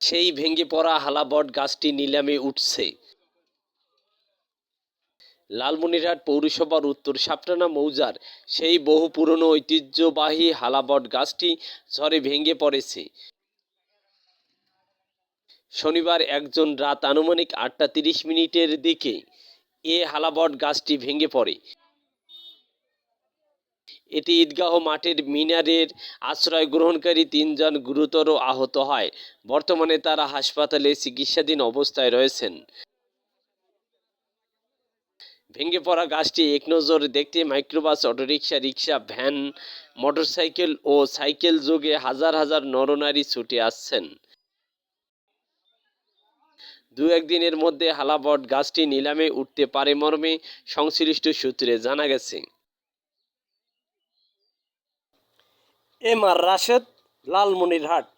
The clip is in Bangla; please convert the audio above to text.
সেই ভেঙে পড়া হালাবট গাছটি নিলামে উঠছে। লালমনিরহাট পৌরসভার উত্তর সাপটানা মৌজার সেই বহু পুরনো ঐতিহ্যবাহী হালাবট গাছটি ঝড়ে ভেঙে পড়েছে। শনিবার রাত আনুমানিক ৮টা ৩০ মিনিটের দিকে এ হালাবট গাছটি ভেঙে পড়ে। এতে ঈদগাহ মাঠের মিনারের আশ্রয় গ্রহণকারী ৩ জন গুরুতর আহত হয়। বর্তমানে তারা হাসপাতালে চিকিৎসাধীন অবস্থায় রয়েছেন। ভেঙে পড়া গাছটি একনজর দেখতে microbus, autorickshaw, rickshaw, van, motorcycle ও সাইকেল যোগে হাজার হাজার নরনারী ছুটে আসছেন। দু একদিনের মধ্যে হালাবট গাছটি নিলামে উঠতে পারে মর্মে সংশ্লিষ্ট সূত্রে জানা গেছে। M R Rashed, Lalmonirhat.